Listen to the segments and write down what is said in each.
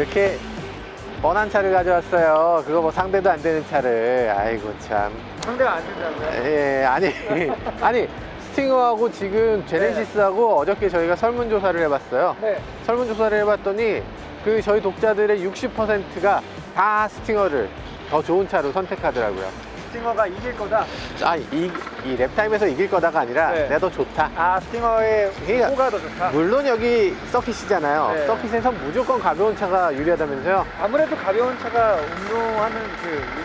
이렇게 뻔한 차를 가져왔어요. 그거 뭐 상대도 안 되는 차를. 아이고 참. 상대가 안 된다고요? 예, 아니 스팅어하고 지금 제네시스하고 어저께 저희가 설문조사를 해봤어요. 네. 설문조사를 해봤더니 그 저희 독자들의 60%가 다 스팅어를 더 좋은 차로 선택하더라고요. 스팅어가 이길 거다. 이 랩타임에서 이길 거다가 아니라 네. 내가 더 좋다. 아, 스팅어의 그러니까 호가 더 좋다. 물론 여기 서킷이잖아요. 네. 서킷에서 무조건 가벼운 차가 유리하다면서요? 아무래도 가벼운 차가 운동하는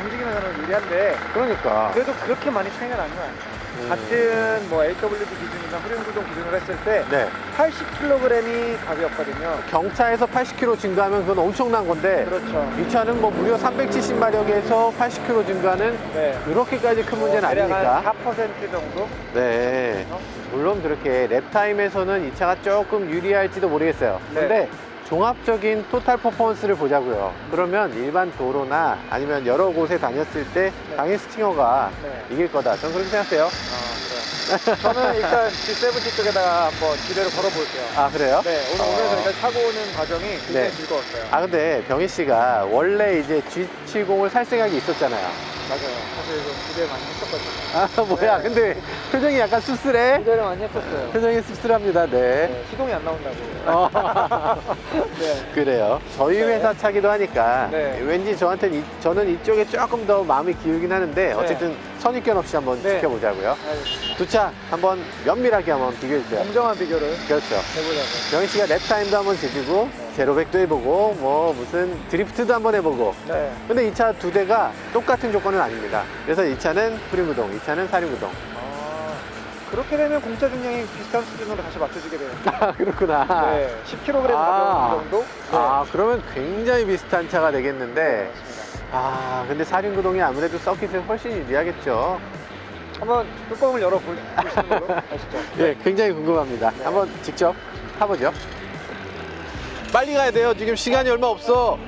움직임에서는 유리한데 그러니까 그래도 그렇게 많이 차이가 나는 건 아니죠. 같은 뭐 LWD 기준이나 후륜구동 기준으로 했을 때 네. 80kg이 가볍거든요. 경차에서 80kg 증가하면 그건 엄청난 건데 그렇죠. 이 차는 뭐 무려 370마력에서 80kg 증가는 네. 그렇게까지 큰 문제는 대략 아니니까. 한 4% 정도? 네. 물론 그렇게 랩타임에서는 이 차가 조금 유리할지도 모르겠어요. 네. 근데 종합적인 토탈 퍼포먼스를 보자고요. 그러면 일반 도로나 아니면 여러 곳에 다녔을 때 네. 당연히 스팅어가 네. 이길 거다. 저는 그렇게 생각해요. 그래요. 저는 일단 G70 쪽에다가 한번 기대를 걸어볼게요. 아, 그래요? 네, 오늘 오면서 일단 타고 오는 과정이 굉장히 네. 즐거웠어요. 아, 근데 병희 씨가 원래 이제 G70을 살 생각이 있었잖아요. 맞아요. 사실 좀 기대 많이 했었거든요. 아, 뭐야. 네. 근데 표정이 약간 씁쓸해? 기대를 많이 했었어요. 표정이 씁쓸합니다. 네. 네, 시동이 안 나온다고. 네. 그래요. 저희 네. 회사 차기도 하니까 네. 왠지 저는 이쪽에 조금 더 마음이 기울긴 하는데 어쨌든 선입견 없이 한번 네. 지켜보자고요. 알겠습니다. 두 차 한번 면밀하게 한번 비교해주세요. 공정한 비교를 그렇죠. 해보자고요. 병희 씨가 랩타임도 한번 재주고 네. 제로백도 해보고 뭐 무슨 드리프트도 한번 해보고 네. 근데 이 차 두 대가 똑같은 조건은 아닙니다. 그래서 이 차는 후륜구동, 이 차는 사륜구동. 아, 그렇게 되면 공차 중량이 비슷한 수준으로 다시 맞춰지게 돼요. 아, 그렇구나. 네, 10kg 가벼운 정도? 네. 아, 그러면 굉장히 비슷한 차가 되겠는데 그렇습니다. 아, 근데 사륜구동이 아무래도 서킷에 훨씬 유리하겠죠. 한번 뚜껑을 열어보시는 걸로 아시죠? 예, 굉장히 궁금합니다. 네. 한번 직접 타보죠. 빨리 가야 돼요. 지금 시간이 얼마 없어.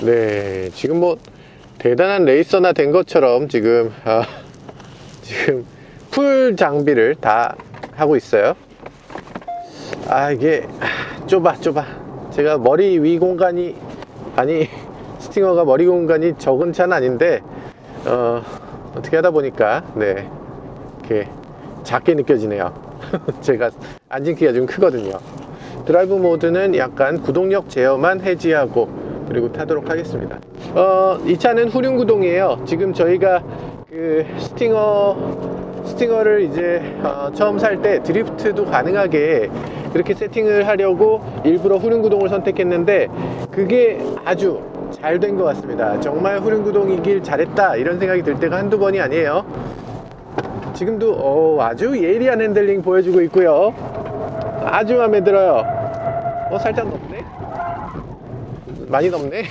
네, 지금 뭐 대단한 레이서나 된 것처럼 지금 풀 장비를 다 하고 있어요. 아, 이게 좁아. 제가 머리 위 공간이 스팅어가 머리 공간이 적은 차는 아닌데 어떻게 하다 보니까 네, 이렇게 작게 느껴지네요. 제가 앉은 키가 좀 크거든요. 드라이브 모드는 약간 구동력 제어만 해지하고 그리고 타도록 하겠습니다. 이 차는 후륜구동이에요. 지금 저희가 그 스팅어를 이제 처음 살 때 드리프트도 가능하게 그렇게 세팅을 하려고 일부러 후륜구동을 선택했는데 그게 아주 잘 된 것 같습니다. 정말 후륜구동이길 잘했다 이런 생각이 들 때가 한두 번이 아니에요. 지금도 아주 예리한 핸들링 보여주고 있고요. 아주 마음에 들어요. 살짝 높네? 많이 넘네.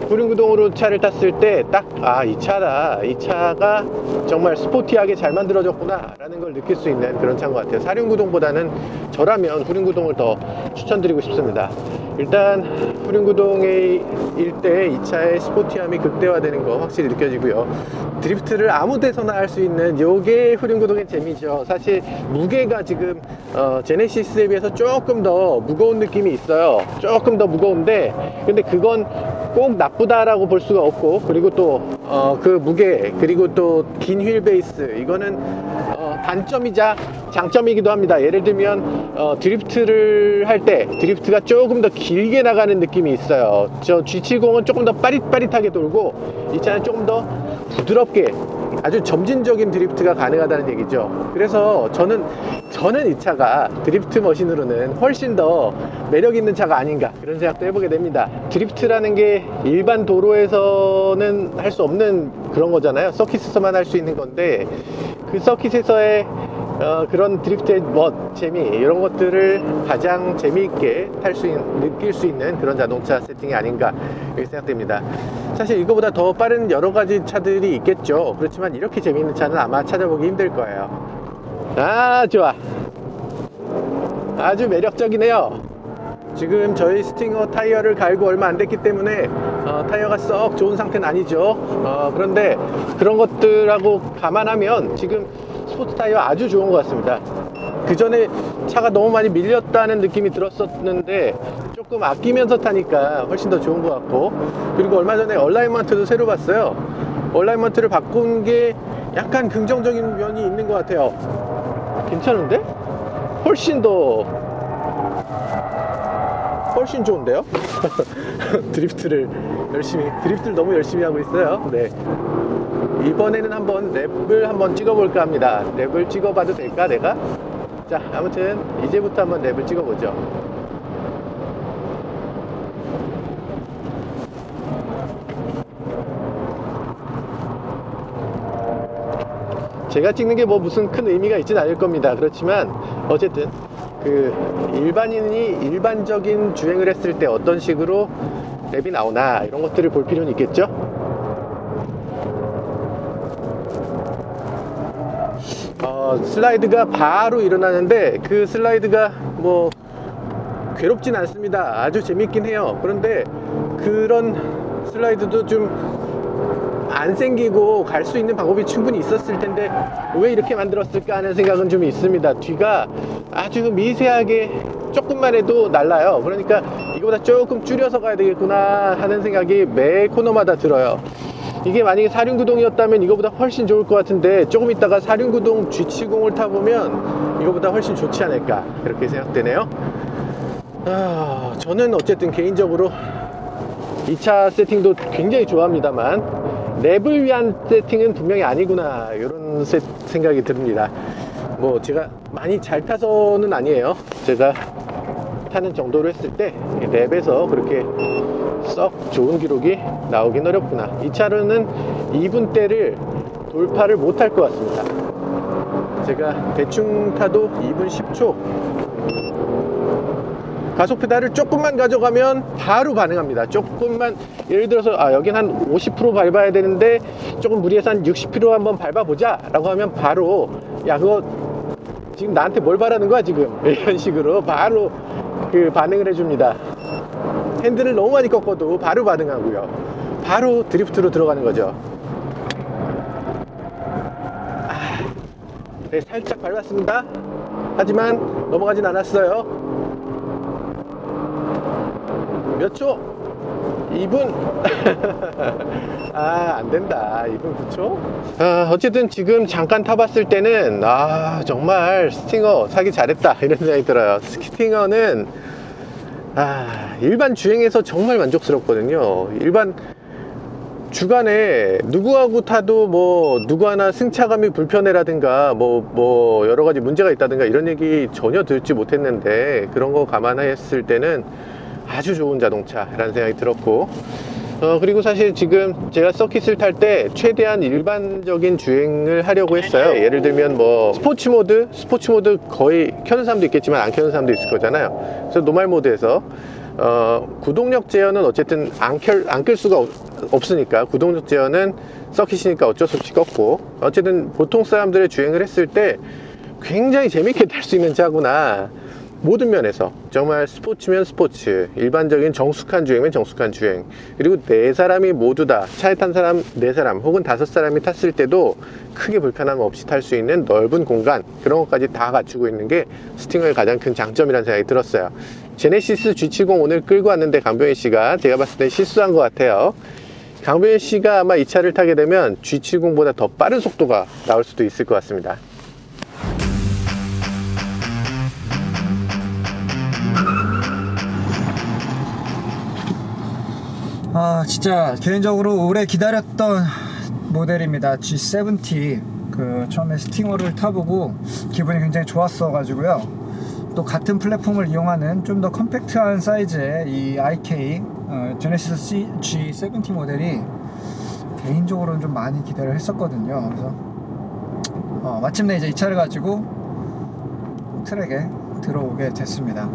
후륜구동으로 차를 탔을 때 딱 이 차다, 이 차가 정말 스포티하게 잘 만들어졌구나 라는 걸 느낄 수 있는 그런 차인 것 같아요. 사륜구동보다는 저라면 후륜구동을 더 추천드리고 싶습니다. 일단 후륜구동일 때 이 차의 스포티함이 극대화되는 거 확실히 느껴지고요. 드리프트를 아무 데서나 할 수 있는 요게 후륜구동의 재미죠. 사실 무게가 지금 제네시스에 비해서 조금 더 무거운 느낌이 있어요. 조금 더 무거운데 근데 그건 꼭 나쁘다라고 볼 수가 없고 그리고 또 그 무게 그리고 또 긴 휠 베이스 이거는 단점이자 장점이기도 합니다. 예를 들면 드리프트를 할 때 드리프트가 조금 더 길게 나가는 느낌이 있어요. 저 G70은 조금 더 빠릿빠릿하게 돌고 이 차는 조금 더 부드럽게 아주 점진적인 드리프트가 가능하다는 얘기죠. 그래서 저는 이 차가 드리프트 머신으로는 훨씬 더 매력 있는 차가 아닌가 그런 생각도 해보게 됩니다. 드리프트라는 게 일반 도로에서는 할 수 없는 그런 거잖아요. 서킷에서만 할 수 있는 건데 그 서킷에서의 그런 드리프트의 재미 이런 것들을 가장 재미있게 느낄 수 있는 그런 자동차 세팅이 아닌가 이렇게 생각됩니다. 사실 이거보다 더 빠른 여러 가지 차들이 있겠죠. 그렇지만 이렇게 재미있는 차는 아마 찾아보기 힘들 거예요. 아, 좋아. 아주 매력적이네요. 지금 저희 스팅어 타이어를 갈고 얼마 안 됐기 때문에 타이어가 썩 좋은 상태는 아니죠. 그런데 그런 것들하고 감안하면 지금 스포츠 타이어 아주 좋은 것 같습니다. 그 전에 차가 너무 많이 밀렸다는 느낌이 들었었는데 조금 아끼면서 타니까 훨씬 더 좋은 것 같고, 그리고 얼마 전에 얼라이먼트도 새로 봤어요. 얼라이먼트를 바꾼 게 약간 긍정적인 면이 있는 것 같아요. 괜찮은데? 훨씬 좋은데요? 드리프트를 너무 열심히 하고 있어요. 네. 이번에는 한번 랩을 한번 찍어볼까 합니다. 랩을 찍어봐도 될까, 내가? 자, 아무튼 이제부터 한번 랩을 찍어보죠. 제가 찍는 게 뭐 무슨 큰 의미가 있진 않을 겁니다. 그렇지만 어쨌든 그 일반인이 일반적인 주행을 했을 때 어떤 식으로 랩이 나오나 이런 것들을 볼 필요는 있겠죠. 슬라이드가 바로 일어나는데 그 슬라이드가 뭐 괴롭진 않습니다. 아주 재밌긴 해요. 그런데 그런 슬라이드도 좀 안 생기고 갈 수 있는 방법이 충분히 있었을 텐데 왜 이렇게 만들었을까 하는 생각은 좀 있습니다. 뒤가 아주 미세하게 조금만 해도 날라요. 그러니까 이거보다 조금 줄여서 가야 되겠구나 하는 생각이 매 코너마다 들어요. 이게 만약에 사륜구동이었다면 이거보다 훨씬 좋을 것 같은데 조금 있다가 사륜구동 G70을 타보면 이거보다 훨씬 좋지 않을까 그렇게 생각되네요. 저는 어쨌든 개인적으로 이 차 세팅도 굉장히 좋아합니다만 랩을 위한 세팅은 분명히 아니구나 이런 생각이 듭니다. 뭐 제가 많이 잘 타서는 아니에요. 제가 타는 정도로 했을 때 랩에서 그렇게 썩 좋은 기록이 나오긴 어렵구나. 이 차로는 2분대를 돌파를 못할 것 같습니다. 제가 대충 타도 2분 10초. 가속 페달을 조금만 가져가면 바로 반응합니다. 조금만, 예를 들어서 여긴 한 50% 밟아야 되는데 조금 무리해서 한 60% 한번 밟아보자 라고 하면 바로, 야 그거 지금 나한테 뭘 바라는 거야 지금, 이런 식으로 바로 그 반응을 해줍니다. 핸들을 너무 많이 꺾어도 바로 반응하고요. 바로 드리프트로 들어가는 거죠. 네, 살짝 밟았습니다. 하지만 넘어가진 않았어요. 몇 초? 2분? 안된다. 2분 9초? 어쨌든 지금 잠깐 타봤을 때는 정말 스팅어 사기 잘했다 이런 생각이 들어요. 스팅어는 일반 주행에서 정말 만족스럽거든요. 일반 주간에 누구하고 타도 뭐 누구 하나 승차감이 불편해라든가 뭐 여러 가지 문제가 있다든가 이런 얘기 전혀 듣지 못했는데, 그런 거 감안했을 때는 아주 좋은 자동차라는 생각이 들었고, 그리고 사실 지금 제가 서킷을 탈 때 최대한 일반적인 주행을 하려고 했어요. 예를 들면 뭐 스포츠 모드 거의 켜는 사람도 있겠지만 안 켜는 사람도 있을 거잖아요. 그래서 노멀 모드에서 구동력 제어는 어쨌든 안 끌 수가 없으니까 구동력 제어는 서킷이니까 어쩔 수 없이 껐고, 어쨌든 보통 사람들의 주행을 했을 때 굉장히 재밌게 탈 수 있는 차구나. 모든 면에서 정말 스포츠면 스포츠, 일반적인 정숙한 주행이면 정숙한 주행, 그리고 네 사람이 모두 다 차에 탄 사람 4사람 혹은 5사람이 탔을 때도 크게 불편함 없이 탈 수 있는 넓은 공간, 그런 것까지 다 갖추고 있는 게 스팅어의 가장 큰 장점이라는 생각이 들었어요. 제네시스 G70 오늘 끌고 왔는데 강병희 씨가 제가 봤을 때 실수한 것 같아요. 강병희 씨가 아마 이 차를 타게 되면 G70보다 더 빠른 속도가 나올 수도 있을 것 같습니다. 진짜 개인적으로 오래 기다렸던 모델입니다. G70. 그 처음에 스팅어를 타보고 기분이 굉장히 좋았어 가지고요. 또 같은 플랫폼을 이용하는 좀 더 컴팩트한 사이즈의 이 IK 제네시스 G70 모델이 개인적으로는 좀 많이 기대를 했었거든요. 그래서 마침내 이제 이 차를 가지고 트랙에 들어오게 됐습니다.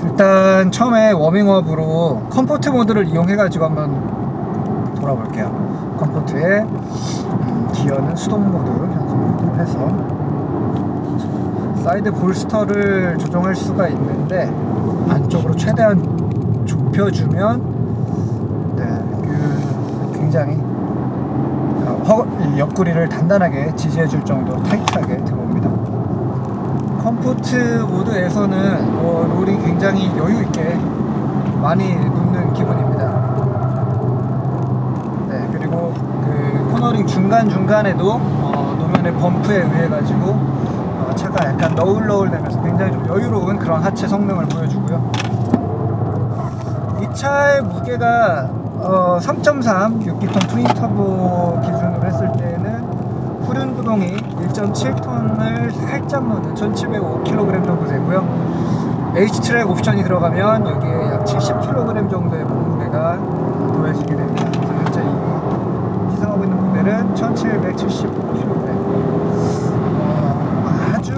일단 처음에 워밍업으로 컴포트 모드를 이용해가지고 한번 돌아볼게요. 컴포트에 기어는 수동 모드, 현속 모드로 해서 사이드 볼스터를 조정할 수가 있는데 안쪽으로 최대한 좁혀주면 굉장히 이 옆구리를 단단하게 지지해줄 정도로 타이트하게 들어옵니다. 컴포트 모드에서는 롤이 굉장히 여유있게 많이 눕는 기분입니다. 네, 그리고 그 코너링 중간중간에도 노면의 범프에 의해 가지고 차가 약간 너울너울대면서 굉장히 좀 여유로운 그런 하체 성능을 보여주고요. 이 차의 무게가 3.3 6기통 트윈터보 기준으로 했을 때는 후륜구동이 1.7톤을 살짝 넘는 1705kg 정도 되고요. H트랙 옵션이 들어가면 여기에 약 70kg 정도의 몸무게가 놓여지게 됩니다. 그래서 현재 이 시승하고 있는 모델은 1775kg. 아주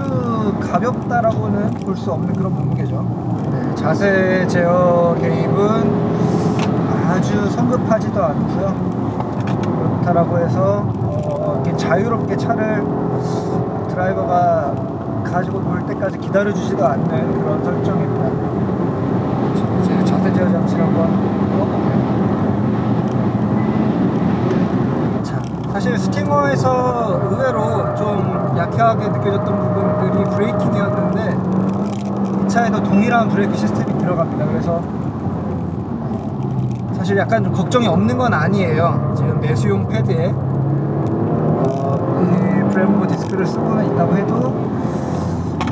가볍다라고는 볼 수 없는 그런 몸무게죠. 네, 자세 제어 개입은 아주 성급하지도 않고요. 그렇다라고 해서 이렇게 자유롭게 차를 드라이버가 가지고 놀 때까지 기다려주지도 않는 그런 설정입니다. 이제 자세 제어 장치를 한번 넣어볼게요. 자, 사실 스팅어에서 의외로 좀 약하게 느껴졌던 부분들이 브레이킹이었는데 이 차에도 동일한 브레이크 시스템이 들어갑니다. 그래서 사실 약간 좀 걱정이 없는 건 아니에요. 지금 내수용 패드에 이 브렘보 디스크를 쓰고는 있다고 해도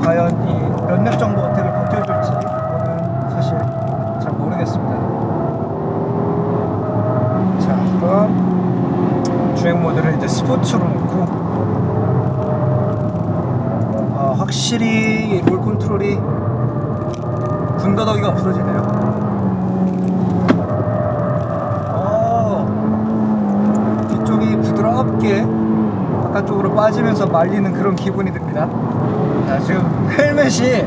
과연 이 몇 렙 정도 어택을 버텨줄지 그거는 사실 잘 모르겠습니다. 자, 그럼 주행 모드를 이제 스포츠로 놓고 확실히 롤 컨트롤이 군더더기가 없어지네요. 부드럽게 바깥쪽으로 빠지면서 말리는 그런 기분이 듭니다. 자, 지금 헬멧이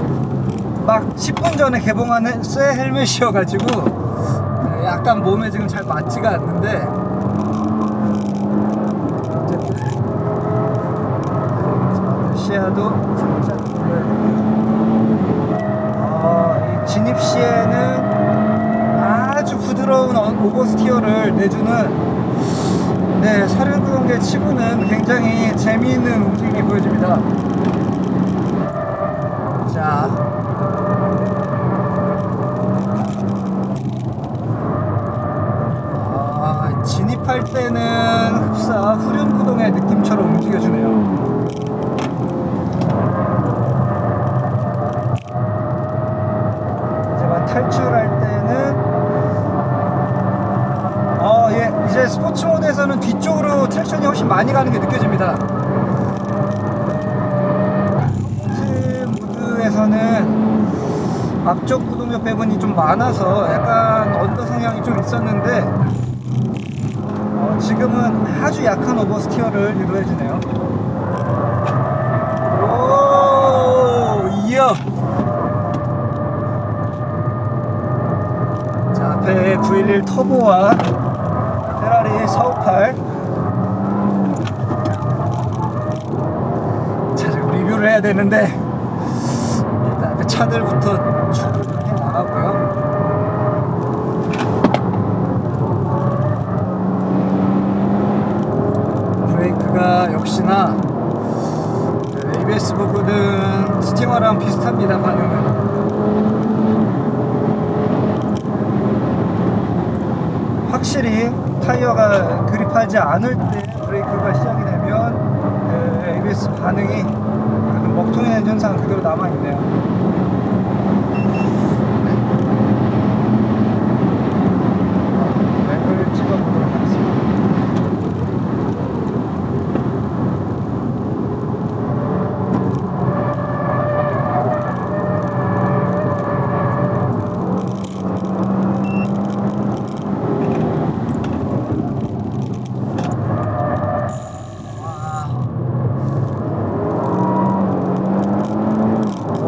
막 10분 전에 개봉한 쇠 헬멧이어가지고 약간 몸에 지금 잘 맞지가 않는데 어쨌든 시야도 살짝 눌러야 되고요. 이 진입 시에는 아주 부드러운 오버스티어를 내주는 사륜구동계 치고는 굉장히 재미있는 움직임이 보여집니다. 자, 진입할 때는 흡사 후륜구동의 느낌처럼 움직여주네요. 하지만 탈출할 때는 이제 스포츠 모드에서는 뒤쪽으로 트랙션이 훨씬 많이 가는 게 느껴집니다. 스포츠 모드에서는 앞쪽 구동력 배분이 좀 많아서 약간 언더 성향이 좀 있었는데 지금은 아주 약한 오버스티어를 유도해주네요. 오, 이야! 자, 앞에 911 터보와 페라리 458. 자, 지금 리뷰를 해야 되는데 일단 앞에 차들부터 쭉 나가고요. 브레이크가 역시나 ABS 부분은 스팅어랑 비슷합니다. 반응은 확실히 타이어가 그립하지 않을 때 브레이크가 시작이 되면 ABS 반응이 먹통이 된 현상은 그대로 남아있네요. 랩을 찍어보도록 하겠습니다.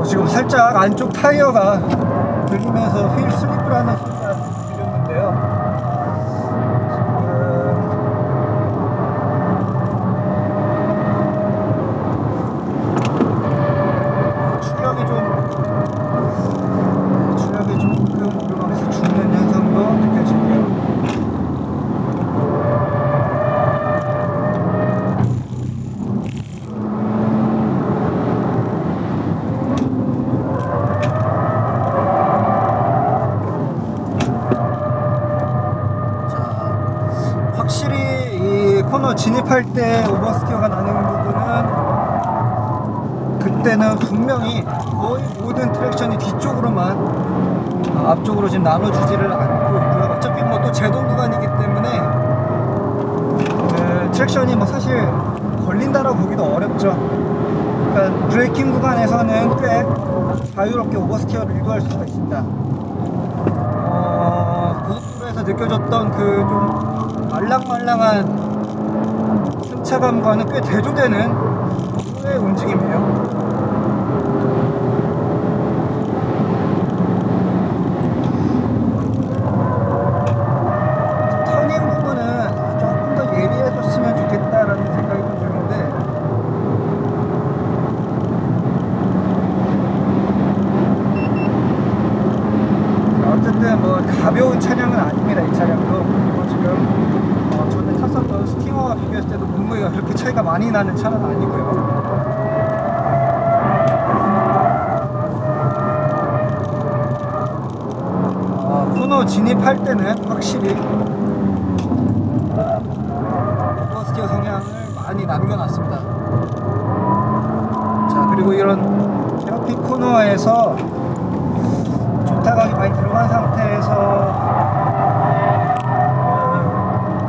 지금 살짝 안쪽 타이어가 들리면서 휠 슬립을 하는 소리가 들렸는데요. 추력이 조금 오르막에서 죽는 현상도 느껴지고요. 확실히 이 코너 진입할 때 오버스티어가 나는 부분은 그때는 분명히 거의 모든 트랙션이 뒤쪽으로만 앞쪽으로 지금 나눠주지를 않고 있고요. 어차피 뭐 또 제동 구간이기 때문에 그 트랙션이 뭐 사실 걸린다라고 보기도 어렵죠. 그러니까 브레이킹 구간에서는 꽤 자유롭게 오버스티어를 유도할 수가 있습니다. 고속도로에서 느껴졌던 그 좀 말랑말랑한 승차감과는 꽤 대조되는 소의 움직임이에요. 터닝 부분은 조금 더 예리해졌으면 좋겠다라는 생각이 좀 드는데, 어쨌든 뭐 가벼운 차량은 아닙니다. 이 차량도. 그리고 지금 전에 탔었던 스팅어와 비교했을 때도 몸무게가 그렇게 차이가 많이 나는 차는 아니고요. 코너 진입할 때는 확실히 오버스티어 성향을 많이 남겨놨습니다. 자, 그리고 이런 헤어핀 코너에서 조타각이 많이 들어간 상태에서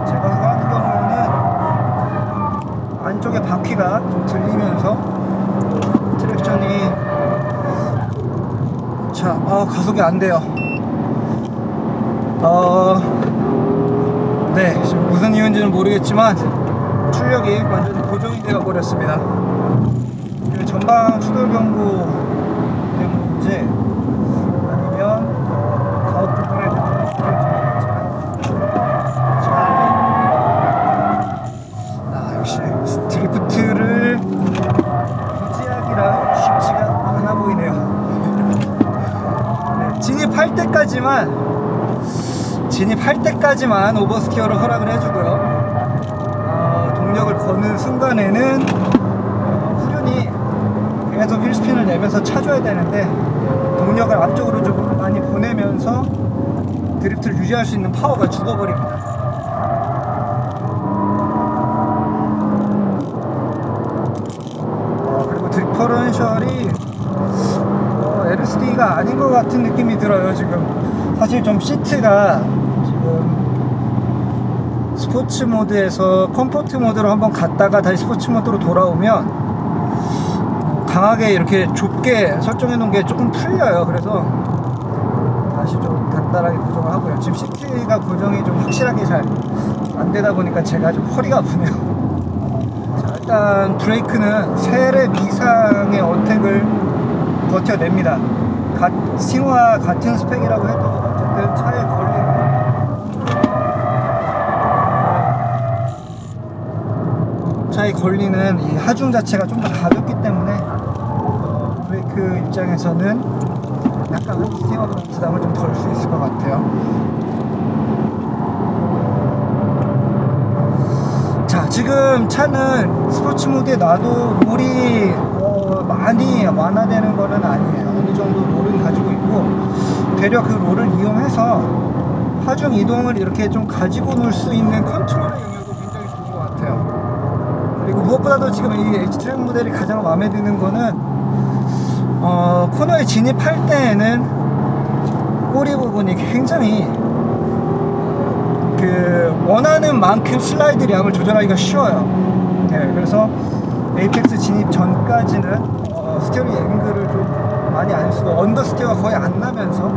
제가 하는 경우에는 안쪽에 바퀴가 좀 들리면서 트랙션이 가속이 안 돼요. 네, 지금 무슨 이유인지는 모르겠지만 출력이 완전히 고정이 되어 버렸습니다. 전방 추돌 경고 때문인지 아니면 가업 부분에 역시 드리프트를 유지하기란 쉽지가 않아 보이네요. 네, 진입할 때까지만 오버스티어를 허락을 해주고요. 동력을 거는 순간에는 후륜이 계속 휠스핀을 내면서 차줘야 되는데 동력을 앞쪽으로 좀 많이 보내면서 드리프트를 유지할 수 있는 파워가 죽어버립니다. 그리고 디퍼런셜이 LSD가 아닌 것 같은 느낌이 들어요. 지금 사실 좀 시트가 지금 스포츠 모드에서 컴포트 모드로 한번 갔다가 다시 스포츠 모드로 돌아오면 강하게 이렇게 좁게 설정해 놓은 게 조금 풀려요. 그래서 다시 좀 간단하게 고정을 하고요. 지금 시트가 고정이 좀 확실하게 잘 안 되다 보니까 제가 좀 허리가 아프네요. 자, 일단 브레이크는 3렙 이상의 어택을 버텨냅니다. 스팅어와 같은 스펙이라고 해도 어쨌든 차에 걸리는 이 하중 자체가 좀 더 가볍기 때문에 브레이크 입장에서는 약간 스팅어보다 부담을 좀 덜 수 있을 것 같아요. 자, 지금 차는 스포츠 모드에 놔도 롤이 많이 완화되는 거는 아니에요. 어느 정도 롤은 가지고 있고, 되려 그 롤을 이용해서 하중 이동을 이렇게 좀 가지고 놀 수 있는 컨트롤의 영역도 굉장히 좋은 것 같아요. 그리고 무엇보다도 지금 이 H-트랙 모델이 가장 마음에 드는 거는 코너에 진입할 때에는 꼬리 부분이 굉장히 원하는 만큼 슬라이드량을 조절하기가 쉬워요. 네, 그래서 에이펙스 진입 전까지는 스티어링 앵글을 좀 많이 안 쓰고 언더스티어가 거의 안 나면서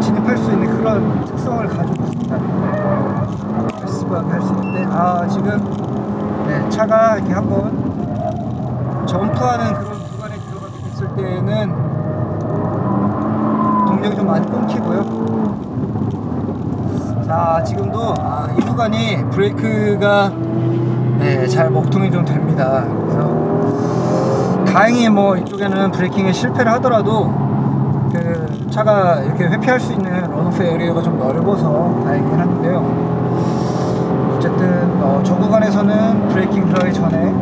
진입할 수 있는 그런 특성을 가지고 있습니다. 패스브가 갈 수 있는데 지금 차가 이렇게 한번 점프하는 그런 구간에 들어가게 됐을 때에는 동력이 좀 많이 끊기고요. 자, 지금도 이 구간이 브레이크가 잘 먹통이 좀 됩니다. 그래서 다행히 뭐 이쪽에는 브레이킹에 실패를 하더라도 그 차가 이렇게 회피할 수 있는 런오프 에리어가 좀 넓어서 다행이긴 한데요. 어쨌든 저 구간에서는 브레이킹 들어가기 전에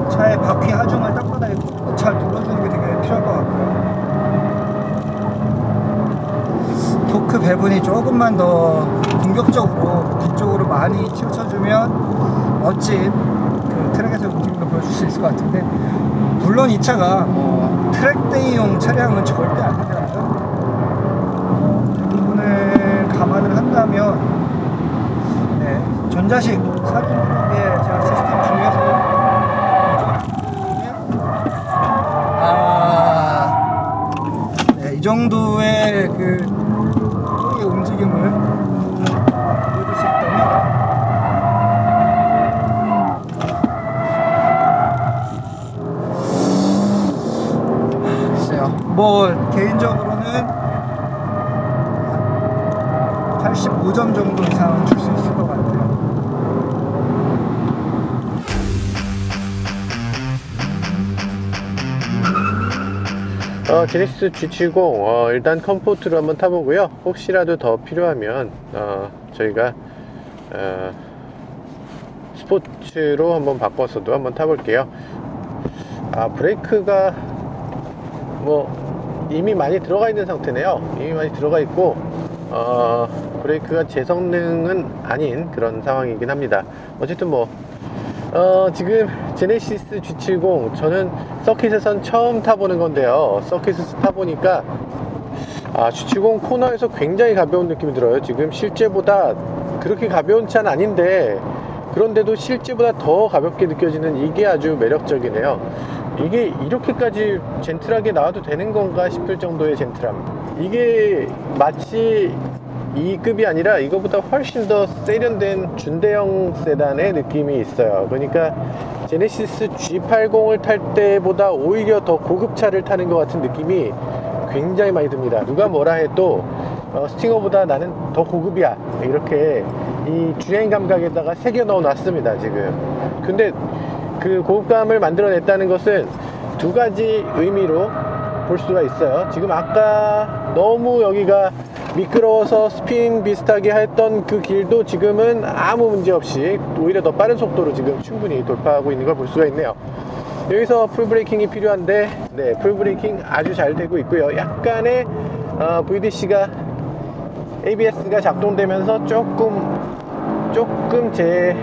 차의 바퀴 하중을 땅바닥에 잘 눌러주는 게 되게 필요할 것 같고요. 토크 배분이 조금만 더 공격적으로 뒤쪽으로 많이 치우쳐주면 멋진 그 트랙에서 움직임을 보여줄 수 있을 것 같은데, 물론 이 차가 트랙데이용 차량은 절대 아니더라고요. 이 부분을 감안을 한다면 전자식 사륜구동의 제가 시스템 중에서 이 정도의 그 소리의 움직임을 보여줄 수 있다면 글쎄요, 뭐 개인적으로는 85점 정도 이상은 줄 수 있을 것 같아요. 제네시스 G70 일단 컴포트로 한번 타보고요. 혹시라도 더 필요하면 저희가 스포츠로 한번 바꿔서도 한번 타볼게요. 브레이크가 뭐 이미 많이 들어가 있는 상태네요. 이미 많이 들어가 있고 브레이크가 제 성능은 아닌 그런 상황이긴 합니다. 어쨌든 뭐 지금 제네시스 G70 저는 서킷에선 처음 타보는 건데요. 서킷에서 타보니까 G70 코너에서 굉장히 가벼운 느낌이 들어요. 지금 실제보다 그렇게 가벼운 차는 아닌데, 그런데도 실제보다 더 가볍게 느껴지는 이게 아주 매력적이네요. 이게 이렇게까지 젠틀하게 나와도 되는 건가 싶을 정도의 젠틀함. 이게 마치 2급이 아니라 이거보다 훨씬 더 세련된 준대형 세단의 느낌이 있어요. 그러니까 제네시스 G80을 탈 때보다 오히려 더 고급차를 타는 것 같은 느낌이 굉장히 많이 듭니다. 누가 뭐라 해도 스팅어보다 나는 더 고급이야, 이렇게 이 주행 감각에다가 새겨 넣어 놨습니다 지금. 근데 그 고급감을 만들어냈다는 것은 두 가지 의미로 볼 수가 있어요. 지금 아까 너무 여기가 미끄러워서 스핀 비슷하게 했던 그 길도 지금은 아무 문제 없이 오히려 더 빠른 속도로 지금 충분히 돌파하고 있는 걸 볼 수가 있네요. 여기서 풀브레이킹이 필요한데 풀브레이킹 아주 잘 되고 있고요. 약간의 VDC가 ABS가 작동되면서 조금 제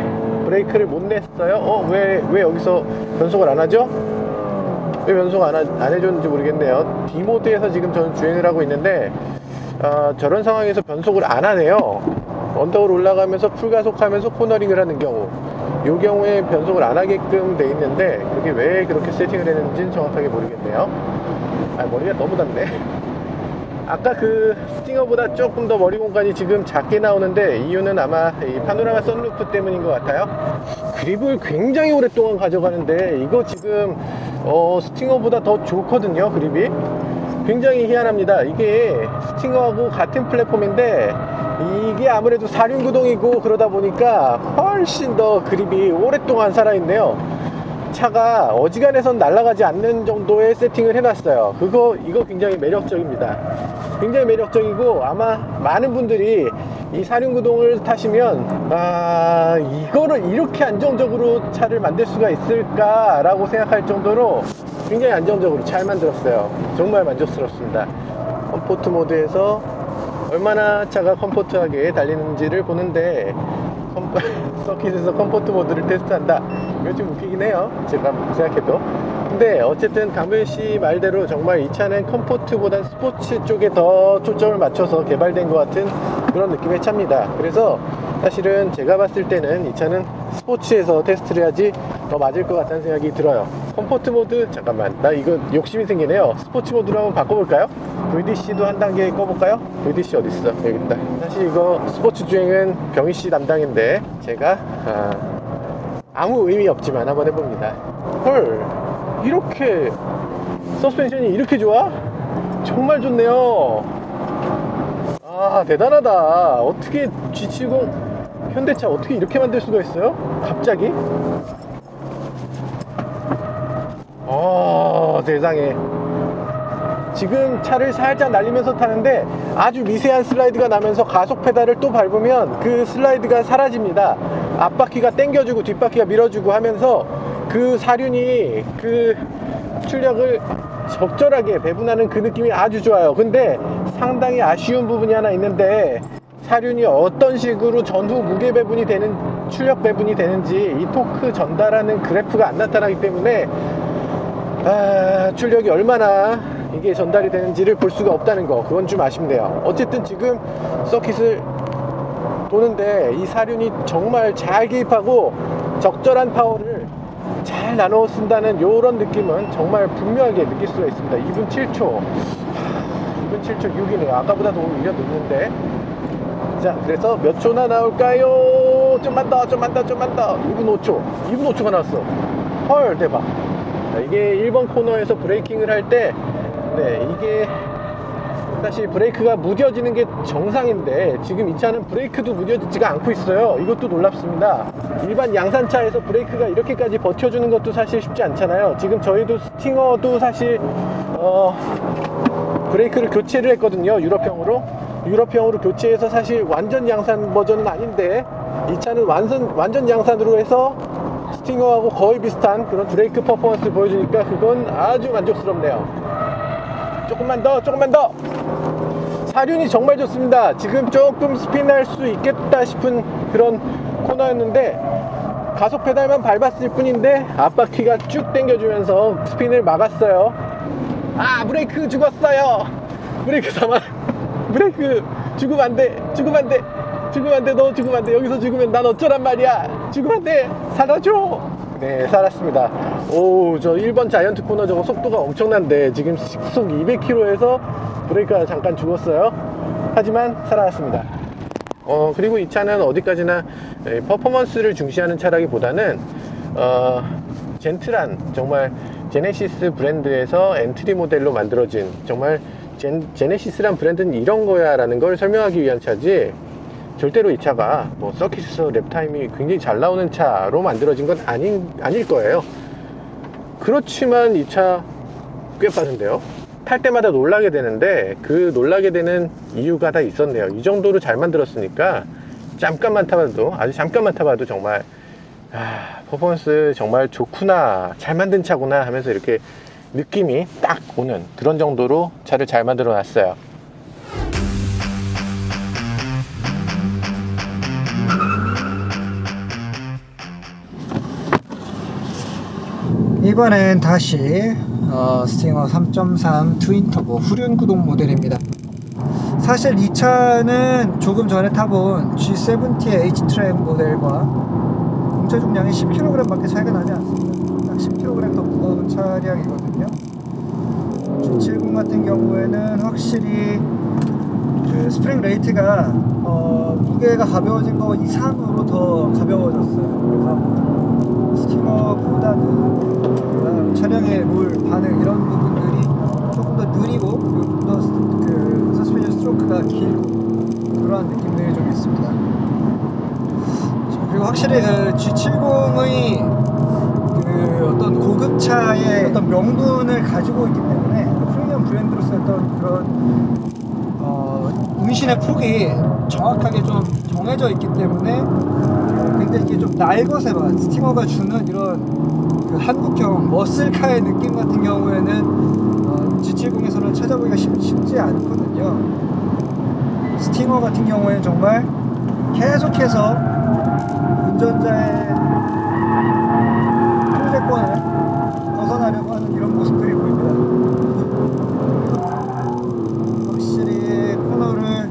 브레이크를 못 냈어요. 왜 여기서 변속을 안 하죠? 왜 변속 안 해줬는지 모르겠네요. D모드에서 지금 저는 주행을 하고 있는데 저런 상황에서 변속을 안 하네요. 언덕을 올라가면서 풀가속하면서 코너링을 하는 경우, 이 경우에 변속을 안 하게끔 돼 있는데 그게 왜 그렇게 세팅을 했는지는 정확하게 모르겠네요. 머리가 너무 닿네. 아까 그 스팅어보다 조금 더 머리 공간이 지금 작게 나오는데 이유는 아마 이 파노라마 선루프 때문인 것 같아요. 그립을 굉장히 오랫동안 가져가는데 이거 지금 스팅어보다 더 좋거든요. 그립이 굉장히 희한합니다. 이게 스팅어하고 같은 플랫폼인데 이게 아무래도 사륜구동이고 그러다 보니까 훨씬 더 그립이 오랫동안 살아있네요. 차가 어지간해선 날아가지 않는 정도의 세팅을 해놨어요. 이거 굉장히 매력적입니다. 굉장히 매력적이고, 아마 많은 분들이 이 사륜구동을 타시면 이거를 이렇게 안정적으로 차를 만들 수가 있을까 라고 생각할 정도로 굉장히 안정적으로 잘 만들었어요. 정말 만족스럽습니다. 컴포트 모드에서 얼마나 차가 컴포트하게 달리는지를 보는데 서킷에서 컴포트 모드를 테스트한다, 이거 좀 웃기긴 해요, 제가 생각해도. 근데 어쨌든 강변씨 말대로 정말 이 차는 컴포트보다 스포츠 쪽에 더 초점을 맞춰서 개발된 것 같은 그런 느낌의 차입니다. 그래서 사실은 제가 봤을 때는 이 차는 스포츠에서 테스트를 해야지 더 맞을 것 같다는 생각이 들어요. 컴포트 모드, 잠깐만, 나 이거 욕심이 생기네요. 스포츠 모드로 한번 바꿔볼까요? VDC도 한 단계 꺼볼까요? VDC 어딨어? 여기 있다. 사실 이거 스포츠 주행은 병희씨 담당인데 제가 아무 의미 없지만 한번 해봅니다. 헐, 이렇게 서스펜션이 이렇게 좋아? 정말 좋네요. 아, 대단하다. 어떻게 G70 현대차 어떻게 이렇게 만들 수가 있어요? 갑자기? 세상에. 지금 차를 살짝 날리면서 타는데 아주 미세한 슬라이드가 나면서 가속 페달을 또 밟으면 그 슬라이드가 사라집니다. 앞바퀴가 당겨주고 뒷바퀴가 밀어주고 하면서 그 사륜이 그 출력을 적절하게 배분하는 그 느낌이 아주 좋아요. 근데 상당히 아쉬운 부분이 하나 있는데, 사륜이 어떤 식으로 전후 무게 배분이 되는, 출력 배분이 되는지 이 토크 전달하는 그래프가 안 나타나기 때문에 출력이 얼마나 이게 전달이 되는지를 볼 수가 없다는 거, 그건 좀 아쉽네요. 어쨌든 지금 서킷을 도는데 이 사륜이 정말 잘 개입하고 적절한 파워를 잘 나눠 쓴다는 요런 느낌은 정말 분명하게 느낄 수가 있습니다. 2분 7초 2분 7초 6이네요 아까보다 더 오히려 늦는데. 자, 그래서 몇 초나 나올까요? 좀만 더 2분 5초가 나왔어. 헐, 대박. 자, 이게 1번 코너에서 브레이킹을 할 때, 이게 사실 브레이크가 무뎌지는 게 정상인데 지금 이 차는 브레이크도 무뎌지지가 않고 있어요. 이것도 놀랍습니다. 일반 양산차에서 브레이크가 이렇게까지 버텨주는 것도 사실 쉽지 않잖아요. 지금 저희도 스팅어도 사실 브레이크를 교체를 했거든요. 유럽형으로 교체해서 사실 완전 양산 버전은 아닌데, 이 차는 완전 양산으로 해서 스팅어하고 거의 비슷한 그런 브레이크 퍼포먼스를 보여주니까 그건 아주 만족스럽네요. 조금만 더. 사륜이 정말 좋습니다. 지금 조금 스핀할 수 있겠다 싶은 그런 코너였는데 가속 페달만 밟았을 뿐인데 앞바퀴가 쭉 당겨주면서 스핀을 막았어요. 브레이크 죽었어요. 브레이크 죽으면 안돼. 너 죽으면 안돼. 여기서 죽으면 난 어쩌란 말이야. 죽으면 안돼. 살아줘. 네, 살았습니다. 저 1번 자이언트 코너 저거 속도가 엄청난데 지금 시속 200km에서 브레이크가 잠깐 죽었어요. 하지만 살아났습니다. 그리고 이 차는 어디까지나 퍼포먼스를 중시하는 차라기보다는 젠틀한, 정말 제네시스 브랜드에서 엔트리 모델로 만들어진, 정말 제네시스란 브랜드는 이런 거야 라는 걸 설명하기 위한 차지, 절대로 이 차가 뭐 서킷에서 랩타임이 굉장히 잘 나오는 차로 만들어진 건 아닐 거예요. 그렇지만 이 차 꽤 빠른데요. 탈 때마다 놀라게 되는데 그 놀라게 되는 이유가 다 있었네요. 이 정도로 잘 만들었으니까 아주 잠깐만 타봐도 정말 퍼포먼스 정말 좋구나, 잘 만든 차구나 하면서 이렇게 느낌이 딱 오는 그런 정도로 차를 잘 만들어 놨어요. 이번엔 다시 스팅어 3.3 트윈터보 후륜 구동 모델입니다. 사실 이 차는 조금 전에 타본 G70의 H-트랙 모델과 공차 중량이 10kg 밖에 차이가 나지 않습니다. 딱 10kg 더 무거운 차량이거든요. G70 같은 경우에는 확실히 그 스프링 레이트가 무게가 가벼워진 거 이상으로 더 가벼워졌어요. 그래서 스팅어보다는 차량의 롤, 반응 이런 부분들이 조금 더 느리고, 그리고 그 서스펜션 스트로크가 길고 그러한 느낌들이 좀 있습니다. 그리고 확실히 그 G70의 그 어떤 고급차의 어떤 명분을 가지고 있기 때문에 프리미엄 브랜드로서 어떤 그런 운신의 폭이 정확하게 좀 정해져 있기 때문에 굉장히 이게 좀 날것에만 스팅어가 주는 이런 그 한국형 머슬카의 느낌 같은 경우에는 G70에서는 찾아보기가 쉽지 않거든요. 스팅어 같은 경우에는 정말 계속해서 운전자의 통제권을 벗어나려고 하는 이런 모습들이 보입니다. 확실히 코너를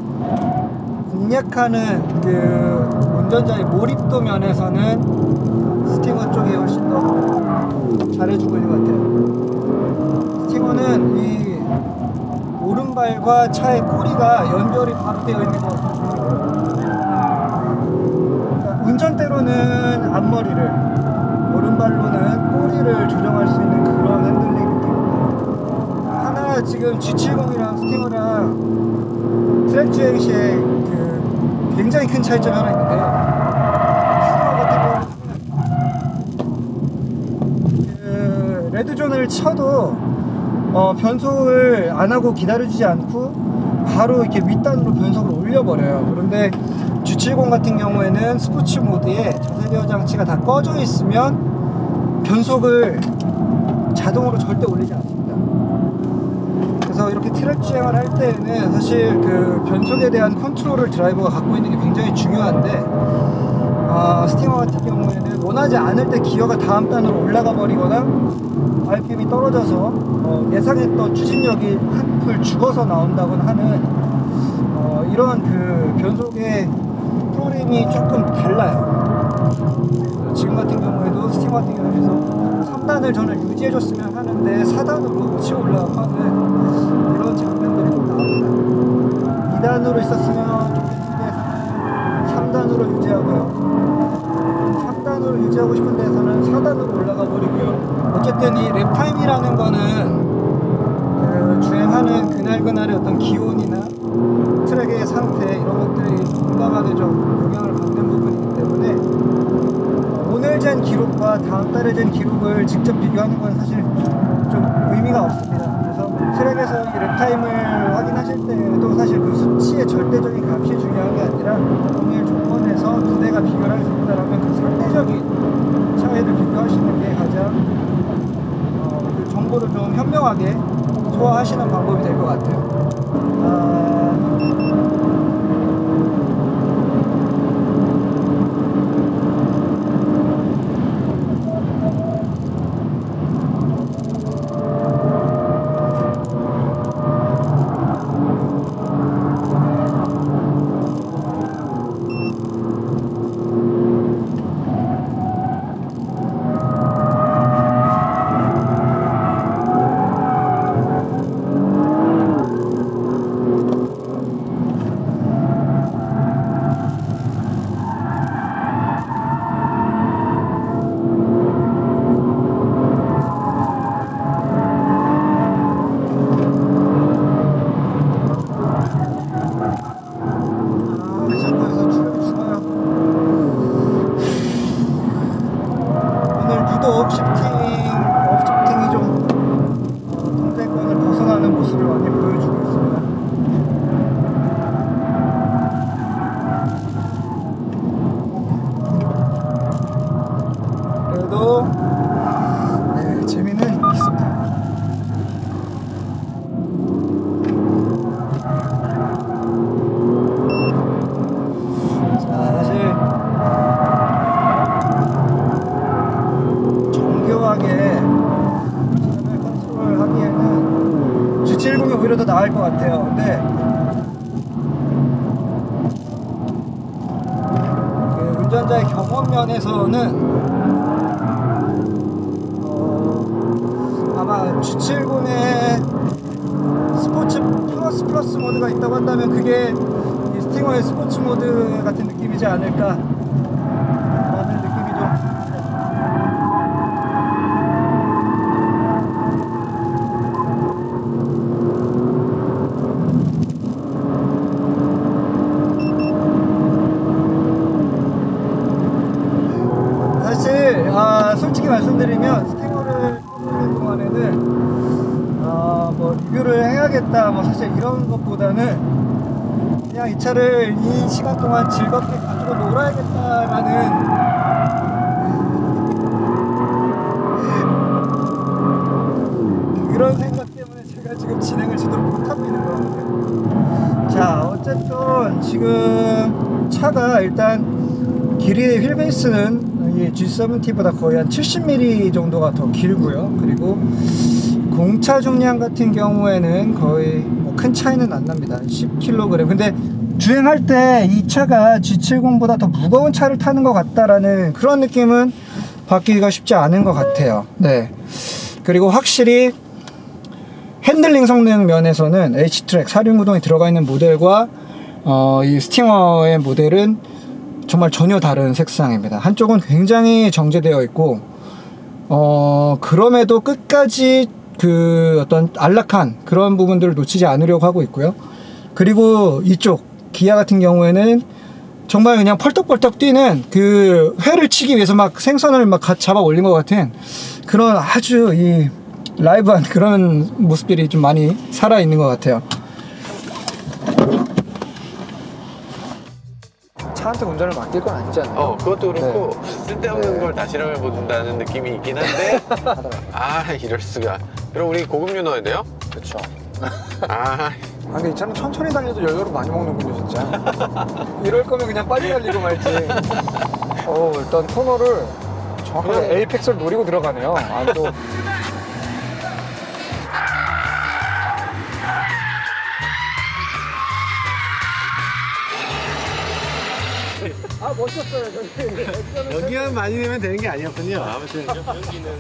공략하는 그 운전자의 몰입도 면에서는 스팅어 쪽이 훨씬 더 잘해주고 있는 것 같아요. 스팅어는 이 오른발과 차의 꼬리가 연결이 바로 되어 있는 것 같아요. 그러니까 운전대로는 앞머리를, 오른발로는 꼬리를 조정할 수 있는 그런 핸들링 느낌. 하나 지금 G70이랑 스팅어랑 트랙 주행 시에 그 굉장히 큰 차이점이 하나 있는데, 스팅어 같은 경우는 그 레드존을 쳐도 변속을 안 하고 기다려주지 않고 바로 이렇게 윗단으로 변속을 올려버려요. 그런데 G70 같은 경우에는 스포츠 모드에 저세대어 장치가 다 꺼져 있으면 변속을 자동으로 절대 올리지 않습니다. 그래서 이렇게 트랙 주행을 할 때에는 사실 그 변속에 대한 컨트롤을 드라이버가 갖고 있는 게 굉장히 중요한데, 스팅어 같은 경우에는 원하지 않을 때 기어가 다음 단으로 올라가 버리거나 RPM이 떨어져서 예상했던 추진력이 한풀 죽어서 나온다거나 하는 이런 그 변속의 프로그램이 조금 달라요. 지금 같은 경우에도 스팅어 같은 경우에서 3단을 저는 유지해줬으면 하는데 4단으로 치고 올라가고 하는 이런 장면들이 좀 나옵니다. 2단으로 있었으면 좋겠는데 3단으로 유지하고요. 3단으로 유지하고 싶은 데서는 4단으로 올라가 버리고요. 어쨌든 이 랩타임이라는 거는 그 주행하는 그날그날의 어떤 기온이나 트랙의 상태 이런 것들이 공감하게 좀 영향을 받는 부분이기 때문에 오늘 잰 기록과 다음 달에 잰 기록을 직접 비교하는 건 사실 좀 의미가 없습니다. 그래서 트랙에서 이 랩타임을 확인하실 때도 사실 그 수치의 절대적인 값이 중요한 게 아니라 오늘 조건에서 두 대가 비교를 할 수 있다면 그 상대적인 차이를 비교하시는 게 가장 그 정보를 좀 현명하게 소화하시는 방법이 될 것 같아요. 업시프팅이 좀 동작권을 벗어나는 모습을 많이 보여주고 있습니다. 그래도 네, 재미는 있습니다. 자, 사실 차를 컨트롤 하기에는 G70이 오히려 더 나을 것 같아요. 근데 그 운전자의 경험 면에서는 아마 G70의 스포츠 플러스 모드가 있다고 한다면 그게 이 스팅어의 스포츠 모드 같은 느낌이지 않을까 라는 느낌이 좀 솔직히 말씀드리면 스팅어를 뽑는 동안에는 뭐 리뷰를 해야겠다 뭐 사실 이런 것보다는 그냥 이 차를 이 시간 동안 즐겁게 가지고 놀아야겠다라는 그런 생각 때문에 제가 지금 진행을 제대로 못하고 있는 거거든요. 자, 어쨌든 지금 차가 일단 길이의 휠베이스는 이 G70보다 거의 한 70mm 정도가 더 길고요. 그리고 공차 중량 같은 경우에는 거의 뭐 큰 차이는 안 납니다. 10kg. 근데 주행할 때 이 차가 G70보다 더 무거운 차를 타는 것 같다라는 그런 느낌은 받기가 쉽지 않은 것 같아요. 네. 그리고 확실히 핸들링 성능 면에서는 H-트랙 4륜구동이 들어가 있는 모델과 이 스팅어의 모델은 정말 전혀 다른 색상입니다. 한쪽은 굉장히 정제되어 있고 그럼에도 끝까지 그 어떤 안락한 그런 부분들을 놓치지 않으려고 하고 있고요. 그리고 이쪽 기아 같은 경우에는 정말 그냥 펄떡펄떡 뛰는 그 회를 치기 위해서 막 생선을 막 잡아 올린 것 같은 그런 아주 이 라이브한 그런 모습들이 좀 많이 살아 있는 것 같아요. 차한테 운전을 맡길 건 아니잖아요. 그것도 그렇고 쓸데없는 네. 걸 다 실험해본다는 느낌이 있긴 한데 아 이럴 수가. 그럼 우리 고급류 넣어야 돼요? 그렇죠. 아 근데 이 차는 천천히 달려도 연료를 많이 먹는군요, 진짜. 이럴 거면 그냥 빨리 달리고 말지. 일단 코너를 정확하게 에이펙스를 노리고 들어가네요. 또 멋있었어요, 저기. 연기만 많이 내면 되는 게 아니었군요. 아무튼 연기는